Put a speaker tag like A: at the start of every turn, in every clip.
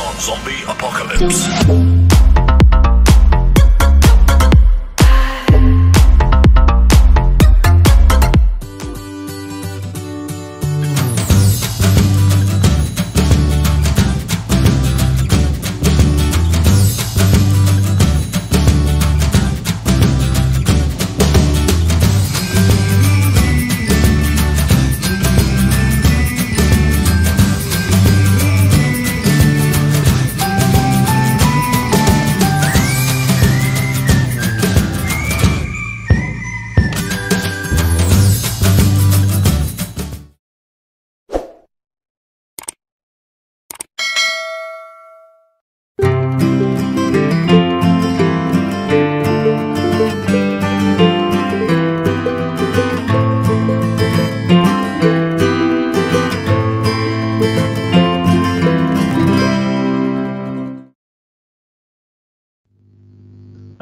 A: on Zombie Apocalypse.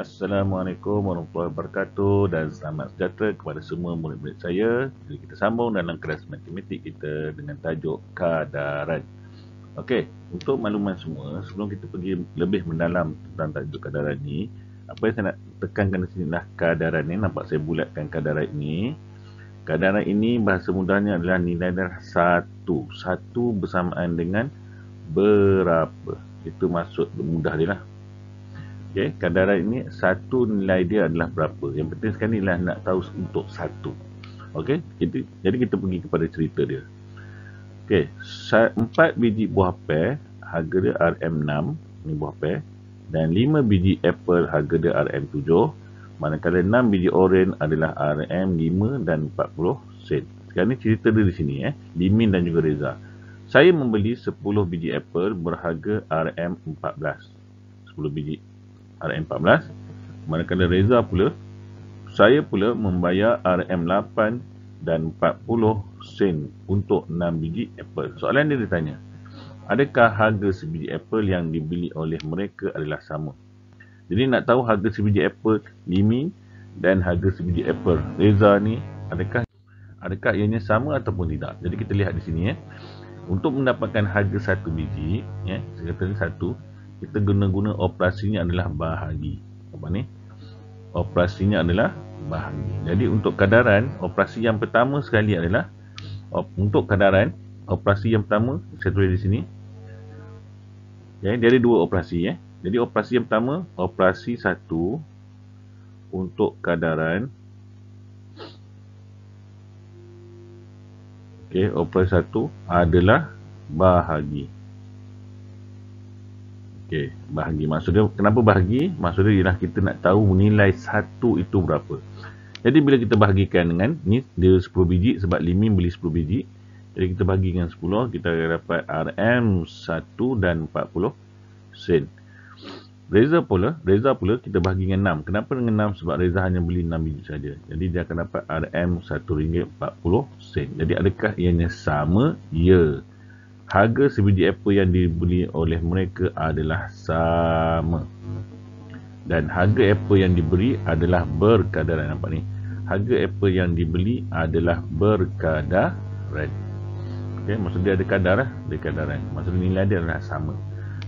B: Assalamualaikum warahmatullahi wabarakatuh dan selamat sejahtera kepada semua murid-murid saya. Jadi kita sambung dalam kelas matematik kita dengan tajuk kadaran. Okey, untuk makluman semua, sebelum kita pergi lebih mendalam tentang tajuk kadaran ni, apa yang saya nak tekankan di sini adalah kadaran ni. Nampak saya bulatkan kadaran ini. Kadaran ini bahasa mudahnya adalah nilai darah 1. 1 bersamaan dengan berapa. Itu maksud mudah dia lah. Okay, kadaran ini satu nilai dia adalah berapa. Yang penting sekali adalah nak tahu untuk satu. Okey, jadi kita pergi kepada cerita dia. Okey, 4 biji buah pear harga dia RM6, ni buah pear, dan 5 biji apple harga dia RM7, manakala 6 biji oren adalah RM5 dan 40 sen. Sekarang ni cerita dia di sini Limin dan juga Reza. Saya membeli 10 biji apple berharga RM14. 10 biji RM14, manakala Reza pula, saya pula membayar RM8 dan 40 sen untuk 6 biji apple. Soalan dia ditanya, adakah harga sebiji apple yang dibeli oleh mereka adalah sama? Jadi nak tahu harga sebiji apple Limin dan harga sebiji apple Reza ni adakah ianya sama ataupun tidak. Jadi kita lihat di sini untuk mendapatkan harga satu biji, saya kata ni satu, kita guna operasinya adalah bahagi. Apa ni? Operasinya adalah bahagi. Jadi untuk kadaran, operasi yang pertama sekali adalah untuk kadaran, operasi yang pertama saya tulis di sini. Dia ada dua operasi Jadi operasi yang pertama, operasi 1 untuk kadaran. Okey, operasi 1 adalah bahagi. Okey, bahagi. Maksudnya, kenapa bahagi? Maksudnya ialah kita nak tahu nilai 1 itu berapa. Jadi bila kita bahagikan dengan ni, dia 10 biji sebab Limin beli 10 biji. Jadi kita bahagi dengan 10, kita akan dapat RM1 dan 40 sen. Reza pula kita bahagi dengan 6. Kenapa dengan 6? Sebab Reza hanya beli 6 biji saja. Jadi dia akan dapat RM1.40. Jadi adakah ianya sama? Ya. Harga sebiji apple yang dibeli oleh mereka adalah sama. Dan harga apple yang diberi adalah berkadaran. Nampak ni? Harga apple yang dibeli adalah berkadaran. Okay, maksud dia ada kadar lah. Ada kadaran. Maksud nilai dia adalah sama.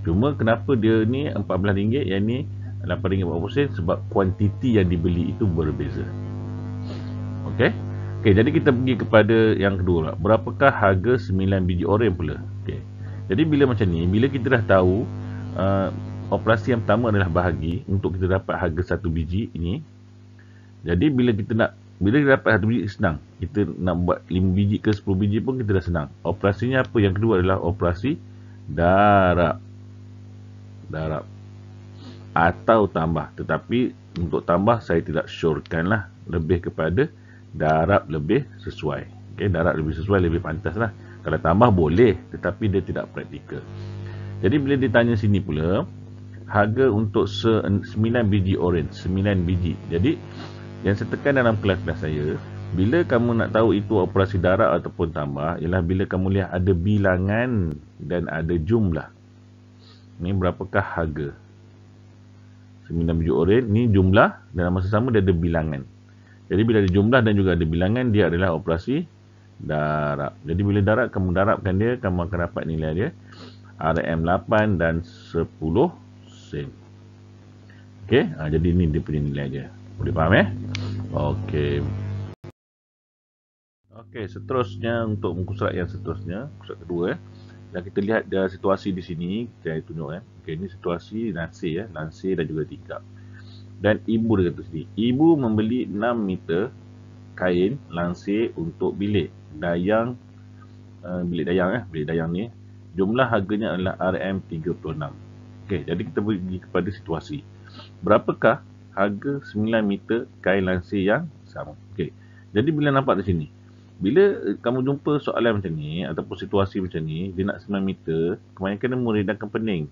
B: Cuma kenapa dia ni RM14, yang ni RM8.40? Sebab kuantiti yang dibeli itu berbeza. Okey. Okey, jadi kita pergi kepada yang kedua lah. Berapakah harga 9 biji oren pula? Okey. Jadi bila macam ni, bila kita dah tahu operasi yang pertama adalah bahagi untuk kita dapat harga satu biji ini. Jadi bila kita dapat satu biji senang. Kita nak buat 5 biji ke 10 biji pun kita dah senang. Operasinya apa? Yang kedua adalah operasi darab. Atau tambah. Tetapi untuk tambah saya tidak syorkan lah. Lebih kepada darab lebih sesuai. Okay, darab lebih sesuai, lebih pantas lah. Kalau tambah boleh, tetapi dia tidak praktikal. Jadi bila ditanya sini pula, harga untuk 9 biji oren, 9 biji. Jadi yang saya tekan dalam kelas-kelas saya, bila kamu nak tahu itu operasi darab ataupun tambah, ialah bila kamu lihat ada bilangan dan ada jumlah. Ni berapakah harga 9 biji oren? Ni jumlah, dalam masa sama dia ada bilangan. Jadi bila ada jumlah dan juga ada bilangan, dia adalah operasi darab. Jadi bila darab, kamu darabkan dia, kamu akan dapat nilai dia. RM8 dan 10 sen. Okey, jadi ni dia punya nilai dia. Boleh faham Okey. Okey, seterusnya untuk muka surat yang seterusnya, muka surat kedua dan kita lihat dia situasi di sini, saya tunjuk Okey, ini situasi lansir lansir dan juga tikar. Dan ibu dia kata sini, ibu membeli 6 meter kain lansir untuk bilik dayang bilik dayang ni. Jumlah harganya adalah RM36. Okey, jadi kita pergi kepada situasi. Berapakah harga 9 meter kain lansir yang sama? Okey. Jadi bila nampak di sini, bila kamu jumpa soalan macam ni ataupun situasi macam ni, dia nak 9 meter, kebanyakan murid akan pening.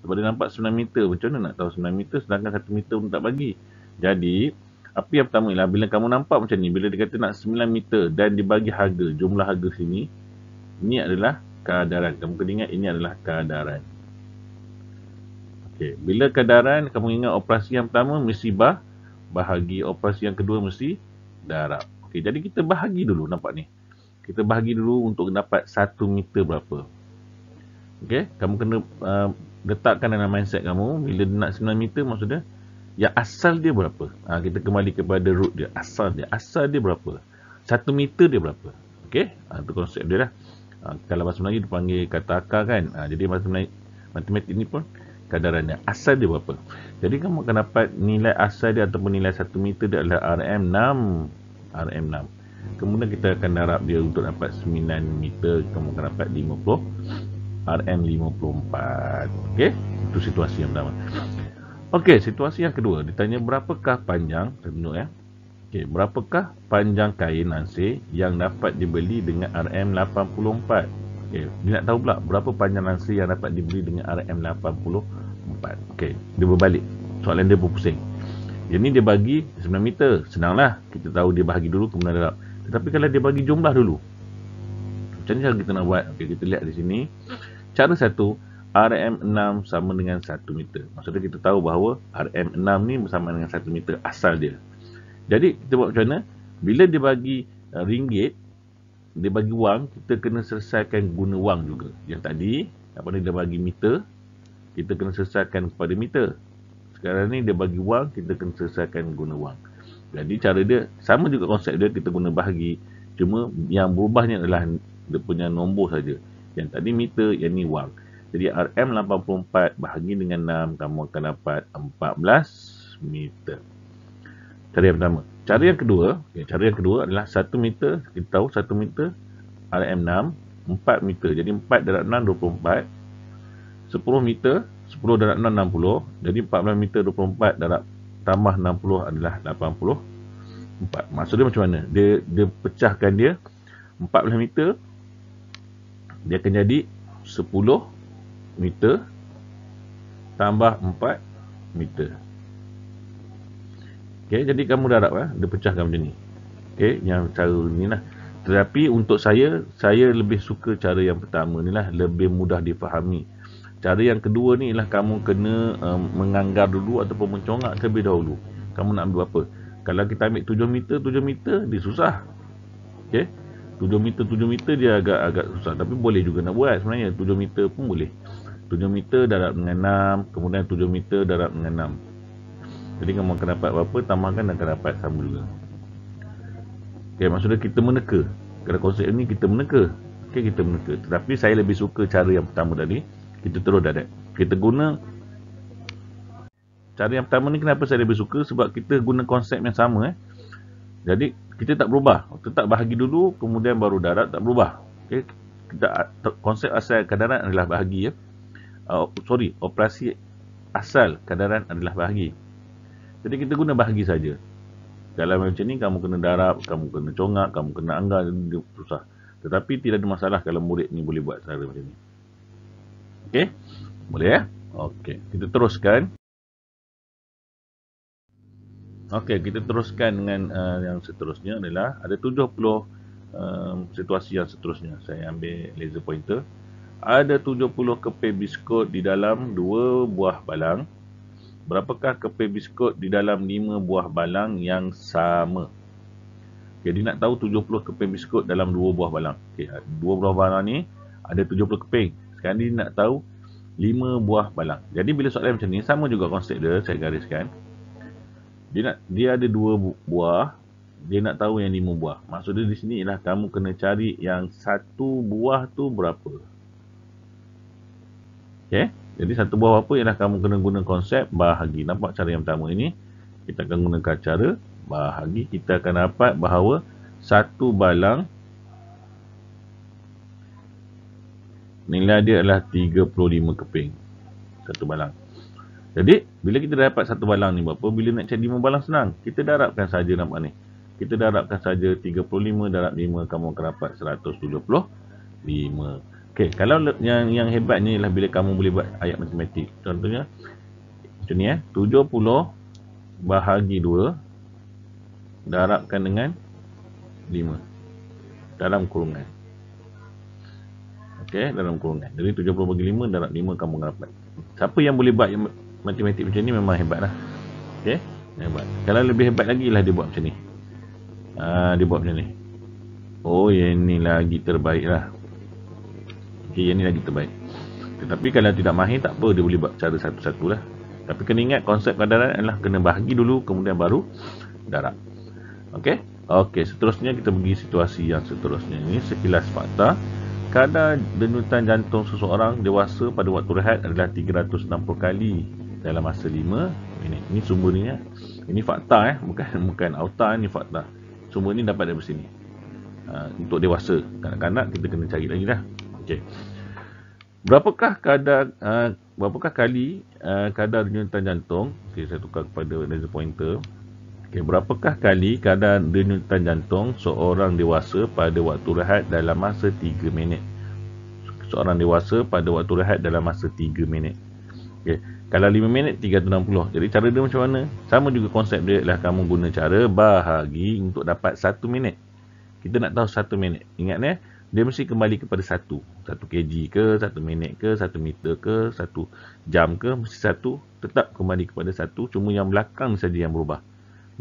B: Sebab dia nampak 9 meter, macam mana nak tahu 9 meter sedangkan 1 meter pun tak bagi. Jadi, apa yang pertama ialah bila kamu nampak macam ni, bila dia kata nak 9 meter dan dibagi harga, jumlah harga sini, ini adalah keadaran. Kamu kena ingat ini adalah keadaran. Okey, bila keadaran, kamu ingat operasi yang pertama mesti bahagi, operasi yang kedua mesti darab. Okey, jadi kita bahagi dulu, nampak ni. Kita bahagi dulu untuk dapat 1 meter berapa. Okey, kamu kena letakkan dalam mindset kamu, bila nak 9 meter maksudnya, yang asal dia berapa? Kita kembali kepada root dia, asal dia berapa? 1 meter dia berapa? Okey, itu konsep dia lah. Kalau bahasa Melayu dipanggil kata akar kan. Jadi bahasa Melayu, matematik ni pun kadarannya. Asal dia berapa? Jadi kamu akan dapat nilai asal dia ataupun nilai 1 meter dia adalah RM6. Kemudian kita akan darab dia untuk dapat 9 meter. Kamu akan dapat 50 RM54. Okey, itu situasi yang pertama. Okey, situasi yang kedua. Ditanya berapakah panjang, saya tunjuk Okey, berapakah panjang kain lansir yang dapat dibeli dengan RM84? Okey, dia nak tahu pula berapa panjang lansir yang dapat dibeli dengan RM84. Okey, dia berbalik. Soalan dia berpusing. Jadi dia bagi 9 meter. Senanglah. Kita tahu dia bahagi dulu kemudian darab. Tetapi kalau dia bagi jumlah dulu, macam mana kita nak buat? Okey, kita lihat di sini. Cara satu, RM6 sama dengan 1 meter. Maksudnya kita tahu bahawa RM6 ni bersama dengan 1 meter asal dia. Jadi kita buat macam mana? Bila dia bagi ringgit, dia bagi wang, kita kena selesaikan guna wang juga. Yang tadi, apabila dia bagi meter, kita kena selesaikan kepada meter. Sekarang ni dia bagi wang, kita kena selesaikan guna wang. Jadi cara dia, sama juga konsep dia, kita guna bahagi. Cuma yang berubahnya adalah dia punya nombor saja. Yang tadi meter, yang ni wang. Jadi RM84 bahagi dengan 6, kamu akan dapat 14 meter. Cara yang pertama. Cara yang kedua adalah 1 meter. Kita tahu 1 meter RM6, 4 meter. Jadi 4 darab 6, 24. 10 meter, 10 darab 6, 60. Jadi 14 meter, 24 darab tambah 60 adalah 84. Maksudnya macam mana? Dia pecahkan dia 14 meter. Dia akan jadi 10 meter tambah 4 meter. Okey, jadi kamu darab dia pecahkan macam ni. Okey, yang cara ni lah. Tetapi untuk saya lebih suka cara yang pertama ni lah, lebih mudah difahami. Cara yang kedua ni lah kamu kena menganggar dulu ataupun mencongak terlebih dahulu. Kamu nak ambil apa? Kalau kita ambil 7 meter dia susah. Okey. 7 meter dia agak susah, tapi boleh juga nak buat sebenarnya. 7 meter pun boleh. 7 meter darab dengan 6, kemudian 7 meter darab dengan 6. Jadi kamu akan dapat berapa, tambahkan akan dapat sama juga. Okey, maksudnya kita meneka. Kalau konsep ni kita meneka. Okey, kita meneka. Tetapi saya lebih suka cara yang pertama tadi. Kita terus direct. Kita guna cara yang pertama ni, kenapa saya lebih suka? Sebab kita guna konsep yang sama Jadi kita tak berubah. Tetap bahagi dulu, kemudian baru darab, tak berubah. Okey, konsep asal kadaran adalah bahagi operasi asal kadaran adalah bahagi. Jadi kita guna bahagi saja. Kalau macam ni, kamu kena darab, kamu kena congak, kamu kena anggar, dia susah. Tetapi tidak ada masalah kalau murid ni boleh buat cara macam ni. Okey? Boleh Okey, kita teruskan. Okey, kita teruskan dengan yang seterusnya adalah ada 70 situasi yang seterusnya. Saya ambil laser pointer. Ada 70 keping biskut di dalam 2 buah balang. Berapakah keping biskut di dalam 5 buah balang yang sama? Jadi nak tahu 70 keping biskut dalam 2 buah balang. Okey, 2 buah balang ni ada 70 keping. Sekarang ni nak tahu 5 buah balang. Jadi bila soalan macam ni, sama juga konsep dia, saya gariskan. Dia ada 2 buah, dia nak tahu yang 5 buah. Maksud dia di sini ialah kamu kena cari yang 1 buah tu berapa. Okey, jadi 1 buah berapa ialah kamu kena guna konsep bahagi. Nampak cara yang pertama ini? Kita akan gunakan cara bahagi. Kita akan dapat bahawa 1 balang nilai dia adalah 35 keping. 1 balang. Jadi, bila kita dapat 1 balang ni berapa, bila nak cari 5 balang senang. Kita darabkan saja, nampak ni. Kita darabkan saja 35 darab 5, kamu akan dapat 175. Okey, kalau yang hebatnya ialah bila kamu boleh buat ayat matematik. Contohnya, macam ni 70 bahagi 2 darabkan dengan 5 dalam kurungan. Okey, dalam kurungan. Jadi 70 bagi 5 darab 5 kamu akan dapat. Siapa yang boleh buat matematik macam ni memang hebat lah. Okey, hebat. Kalau lebih hebat lagi lah dia buat macam ni. Dia buat macam ni. Oh, yang ni lagi terbaik lah. Okey, yang ni lagi terbaik. Tetapi kalau tidak mahir tak apa, dia boleh buat cara satu-satu lah. Tapi kena ingat konsep kadaran adalah kena bahagi dulu, kemudian baru darab. Okey. Okey, seterusnya kita pergi situasi yang seterusnya. Ini sekilas fakta. Kadar denyutan jantung seseorang dewasa pada waktu rehat adalah 360 kali dalam masa 5 minit. Ini sumber ni ya. Ini fakta bukan auta, ini fakta. Sumber ni dapat dari sini. Untuk dewasa, kanak-kanak kita kena cari lagi dah. Okey. Berapakah kali kadar denyutan jantung? Okey, saya tukar kepada laser pointer. Okey, berapakah kali kadar denyutan jantung seorang dewasa pada waktu rehat dalam masa 3 minit? Seorang dewasa pada waktu rehat dalam masa 3 minit. Okey, kalau 5 minit 360. Jadi cara dia macam mana? Sama juga konsep dia ialah kamu guna cara bahagi untuk dapat 1 minit. Kita nak tahu 1 minit. Ingat dia mesti kembali kepada 1 kg ke, 1 minit ke, 1 meter ke, 1 jam ke, mesti 1 tetap kembali kepada 1, cuma yang belakang saja yang berubah.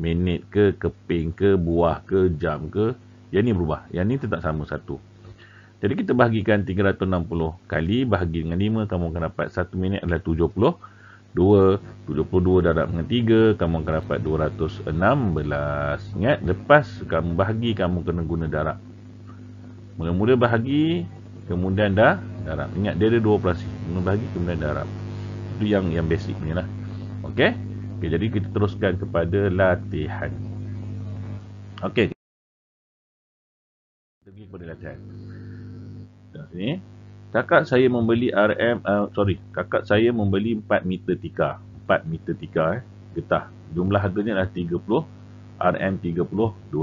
B: Minit ke, keping ke, buah ke, jam ke, yang ni berubah. Yang ni tetap sama 1. Jadi kita bahagikan 360 kali bahagi dengan 5, kamu akan dapat 1 minit adalah 72. 72 darab dengan 3, kamu akan dapat 216. Ingat, lepas kamu bahagi, kamu kena guna darab. Mula-mula bahagi, kemudian darab. Ingat, dia ada 2 operasi. Mula bahagi, kemudian darab. Itu yang basic ni lah. Okey? Okey, jadi kita teruskan kepada latihan. Okey. Kita pergi kepada latihan. Sini. Kakak saya membeli kakak saya membeli 4 meter tikar. 4 meter tikar getah. Jumlah harganya adalah 30 Rm32.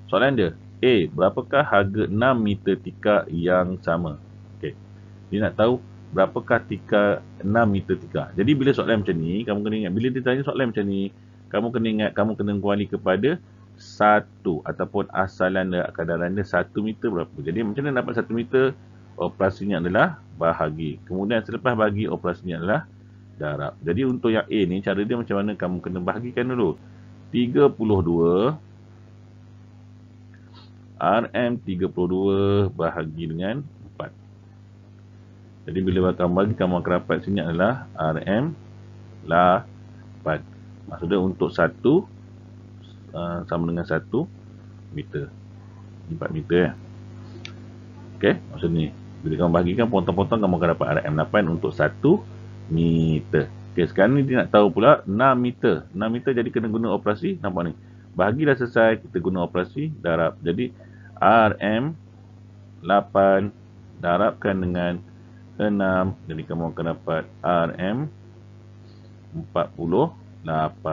B: Soalan dia, A, berapakah harga 6 meter tikar yang sama? Okey. Dia nak tahu berapakah tikar 6 meter tikar. Jadi bila soalan macam ni, kamu kena ingat, bila dia tanya soalan macam ni, kamu kena ingat, kamu kena kembali kepada 1 ataupun asalan dia, kadaran dia 1 meter berapa. Jadi macam mana dapat 1 meter? Operasinya adalah bahagi. Kemudian selepas bahagi, operasinya adalah darab. Jadi untuk yang A ni, cara dia macam mana? Kamu kena bahagikan dulu. 32 Rm32 bahagi dengan 4. Jadi bila kamu bagi, kamu akan dapat sini adalah Rm8. Maksudnya untuk 1 sama dengan 1 meter. 4 meter ya. Okey, maksud ni. Bila kamu bahagikan potong-potong, kamu akan dapat Rm8 untuk 1 meter. Okey, sekarang ni dia nak tahu pula 6 meter. 6 meter jadi kena guna operasi. Nampak ni. Bahagi dah selesai, kita guna operasi darab. Jadi Rm8 darabkan dengan 6. Jadi kamu akan dapat Rm48.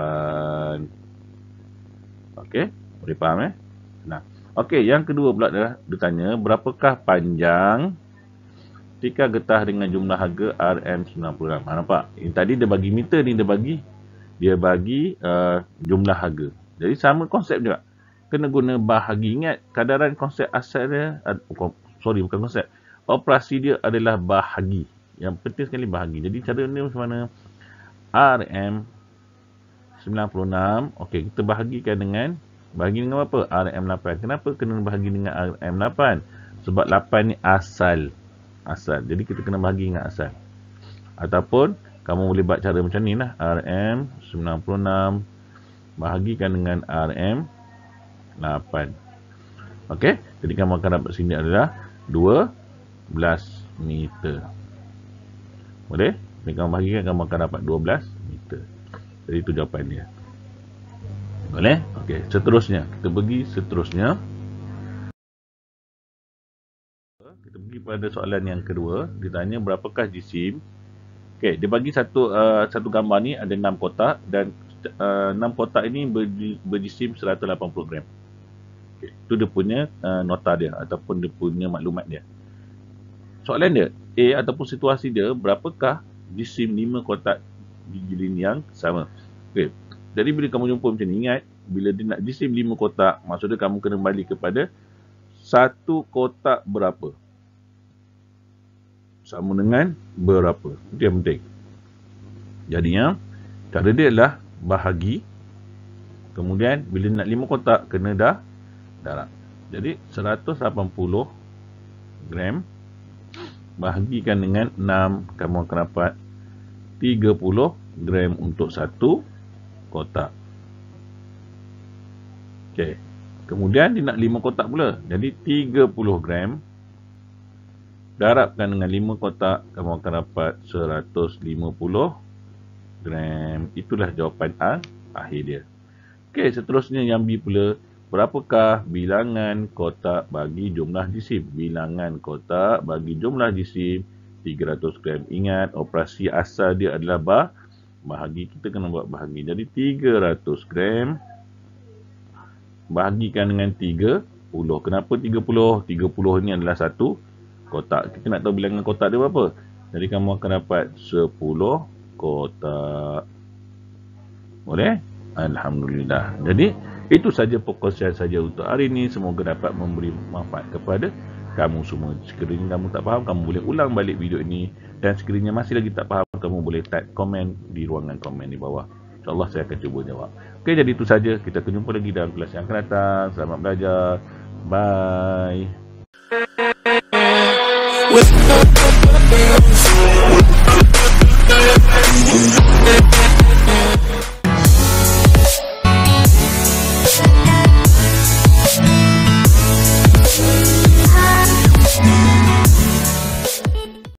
B: Okey, boleh faham Nah. Okey, yang kedua pula adalah dia tanya berapakah panjang tikar getah dengan jumlah harga Rm96. Nampak? Ini tadi dia bagi meter, ni dia bagi jumlah harga. Jadi sama konsep juga. Kena guna bahagi. Ingat, kadaran konsep asal dia, bukan konsep. Operasi dia adalah bahagi. Yang penting sekali bahagi. Jadi cara ni macam mana? Rm96. Okey, kita bahagikan dengan apa? Rm8. Kenapa kena bahagi dengan Rm8? Sebab 8 ni asal. Jadi kita kena bahagi dengan asal. Ataupun kamu boleh buat cara macam ni lah. RM96 bahagikan dengan RM8. Okey, jadi kamu akan dapat sini adalah 12 meter. Boleh? Jadi kamu bahagikan, kamu akan dapat 12 meter. Jadi itu jawapan dia. Boleh? Okey, seterusnya. Kita pergi seterusnya. Kita pergi pada soalan yang kedua. Ditanya berapakah jisim. Okey, dia bagi satu gambar ni ada 6 kotak dan 6 kotak ini berjisim 180 gram. Okay. Itu dia punya nota dia ataupun dia punya maklumat dia. Soalan dia, A ataupun situasi dia, berapakah jisim 5 kotak gigilin yang sama? Okay. Jadi bila kamu jumpa macam ni, ingat bila dia nak jisim 5 kotak, maksudnya kamu kena balik kepada satu kotak berapa sama dengan berapa. Itu yang penting. Jadinya cara dia adalah bahagi, kemudian bila nak 5 kotak kena darab. Jadi 180 gram bahagikan dengan 6, kamu akan dapat 30 gram untuk satu kotak. Okey. Kemudian dia nak 5 kotak pula. Jadi 30 gram darabkan dengan 5 kotak, kamu akan dapat 150 gram. Itulah jawapan akhir dia. Okey, seterusnya yang B pula. Berapakah bilangan kotak bagi jumlah jisim? Bilangan kotak bagi jumlah jisim 300 gram. Ingat, operasi asal dia adalah bahagi. Kita kena buat bahagi. Jadi 300 gram bahagikan dengan 30. Kenapa 30? 30 ini adalah satu kotak. Kita nak tahu bilangan kotak dia berapa. Jadi kamu akan dapat 10 kotak. Boleh? Alhamdulillah. Jadi itu saja perkongsian saja untuk hari ini. Semoga dapat memberi manfaat kepada kamu semua. Sekiranya kamu tak faham, kamu boleh ulang balik video ini. Dan sekiranya masih lagi tak faham, kamu boleh type komen di ruangan komen di bawah. InsyaAllah saya akan cuba jawab. Okey, jadi itu saja. Kita akan jumpa lagi dalam kelas yang akan datang. Selamat belajar. Bye.